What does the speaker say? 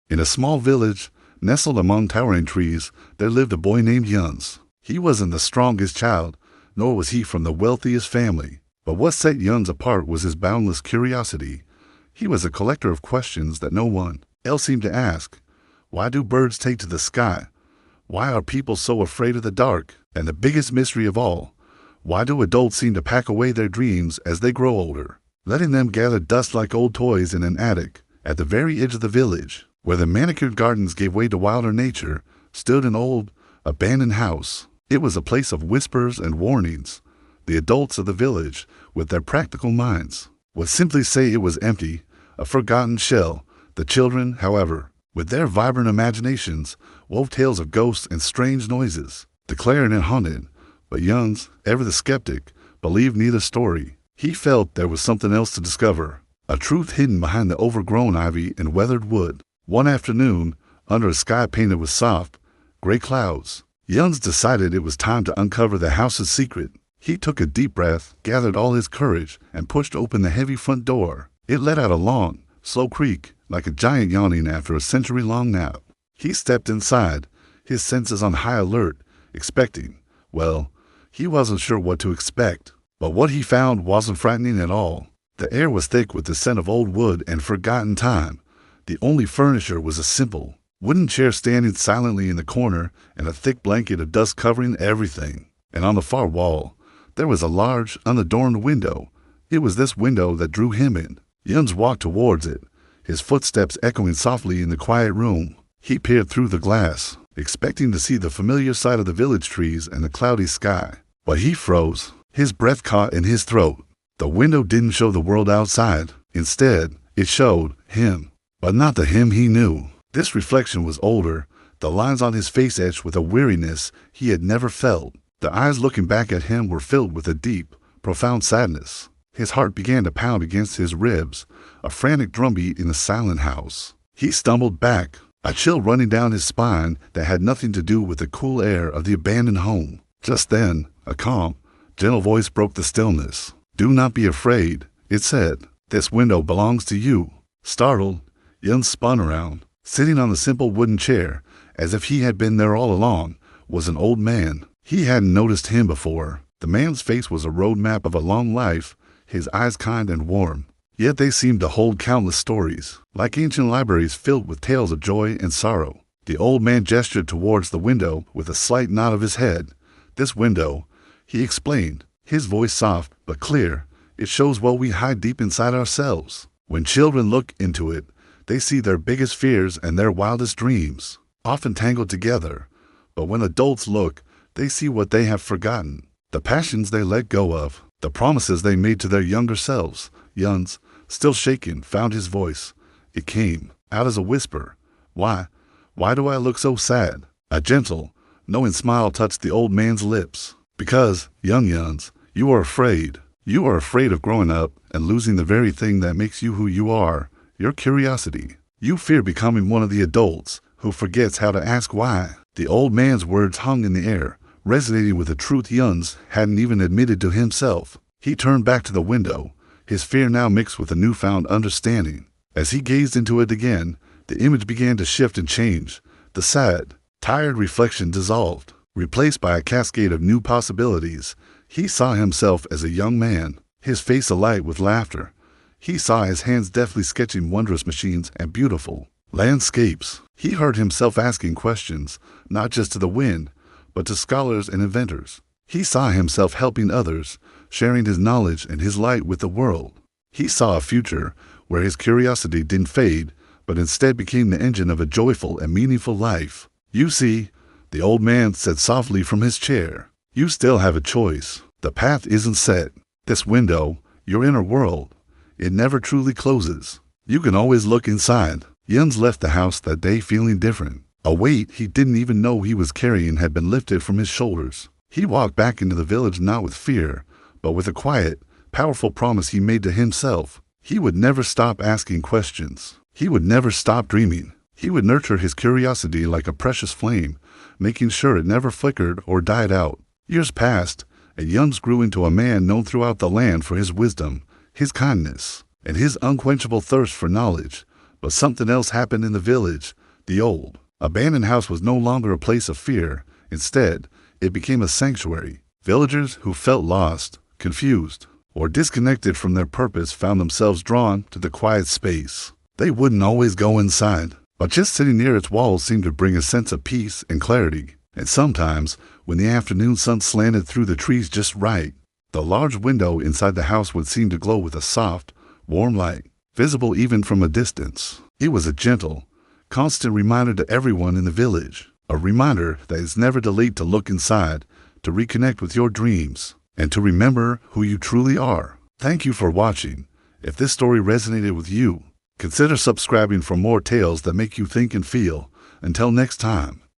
In a small village, nestled among towering trees, there lived a boy named Yuns. He wasn't the strongest child, nor was he from the wealthiest family. But what set Yuns apart was his boundless curiosity. He was a collector of questions that no one else seemed to ask. Why do birds take to the sky? Why are people so afraid of the dark? And the biggest mystery of all, why do adults seem to pack away their dreams as they grow older, letting them gather dust like old toys in an attic? At the very edge of the village, where the manicured gardens gave way to wilder nature, stood an old, abandoned house. It was a place of whispers and warnings. The adults of the village, with their practical minds, would simply say it was empty, a forgotten shell. The children, however, with their vibrant imaginations, wove tales of ghosts and strange noises, declaring it haunted. But Yuns, ever the skeptic, believed neither story. He felt there was something else to discover, a truth hidden behind the overgrown ivy and weathered wood. One afternoon, under a sky painted with soft, gray clouds, Yuns decided it was time to uncover the house's secret. He took a deep breath, gathered all his courage, and pushed open the heavy front door. It let out a long, slow creak, like a giant yawning after a century-long nap. He stepped inside, his senses on high alert, expecting, well, he wasn't sure what to expect. But what he found wasn't frightening at all. The air was thick with the scent of old wood and forgotten time. The only furniture was a simple wooden chair standing silently in the corner, and a thick blanket of dust covering everything. And on the far wall, there was a large, unadorned window. It was this window that drew him in. Yuns walked towards it, his footsteps echoing softly in the quiet room. He peered through the glass, expecting to see the familiar sight of the village trees and the cloudy sky. But he froze, his breath caught in his throat. The window didn't show the world outside. Instead, it showed him, but not the him he knew. This reflection was older, the lines on his face etched with a weariness he had never felt. The eyes looking back at him were filled with a deep, profound sadness. His heart began to pound against his ribs, a frantic drumbeat in the silent house. He stumbled back, a chill running down his spine that had nothing to do with the cool air of the abandoned home. Just then, a calm, gentle voice broke the stillness. "Do not be afraid," it said. "This window belongs to you." Startled, Yuns spun around. Sitting on the simple wooden chair, as if he had been there all along, was an old man. He hadn't noticed him before. The man's face was a road map of a long life, his eyes kind and warm. Yet they seemed to hold countless stories, like ancient libraries filled with tales of joy and sorrow. The old man gestured towards the window with a slight nod of his head. "This window," he explained, his voice soft but clear, "it shows what we hide deep inside ourselves. When children look into it, they see their biggest fears and their wildest dreams, often tangled together. But when adults look, they see what they have forgotten, the passions they let go of, the promises they made to their younger selves." Yuns, still shaken, found his voice. It came out as a whisper. Why do I look so sad?" A gentle, knowing smile touched the old man's lips. "Because, young Yuns, you are afraid. You are afraid of growing up and losing the very thing that makes you who you are, your curiosity. You fear becoming one of the adults who forgets how to ask why." The old man's words hung in the air, resonating with a truth Yuns hadn't even admitted to himself. He turned back to the window, his fear now mixed with a newfound understanding. As he gazed into it again, the image began to shift and change. The sad, tired reflection dissolved, replaced by a cascade of new possibilities. He saw himself as a young man, his face alight with laughter. He saw his hands deftly sketching wondrous machines and beautiful landscapes. He heard himself asking questions, not just to the wind, but to scholars and inventors. He saw himself helping others, sharing his knowledge and his light with the world. He saw a future where his curiosity didn't fade, but instead became the engine of a joyful and meaningful life. "You see," the old man said softly from his chair, "you still have a choice. The path isn't set. This window, your inner world, it never truly closes. You can always look inside." Yuns left the house that day feeling different. A weight he didn't even know he was carrying had been lifted from his shoulders. He walked back into the village not with fear, but with a quiet, powerful promise he made to himself. He would never stop asking questions. He would never stop dreaming. He would nurture his curiosity like a precious flame, making sure it never flickered or died out. Years passed, and Yuns grew into a man known throughout the land for his wisdom, his kindness, and his unquenchable thirst for knowledge. But something else happened in the village. The old, abandoned house was no longer a place of fear. Instead, it became a sanctuary. Villagers who felt lost, confused, or disconnected from their purpose found themselves drawn to the quiet space. They wouldn't always go inside, but just sitting near its walls seemed to bring a sense of peace and clarity. And sometimes, when the afternoon sun slanted through the trees just right, the large window inside the house would seem to glow with a soft, warm light, visible even from a distance. It was a gentle, constant reminder to everyone in the village, a reminder that it's never too late to look inside, to reconnect with your dreams, and to remember who you truly are. Thank you for watching. If this story resonated with you, consider subscribing for more tales that make you think and feel. Until next time.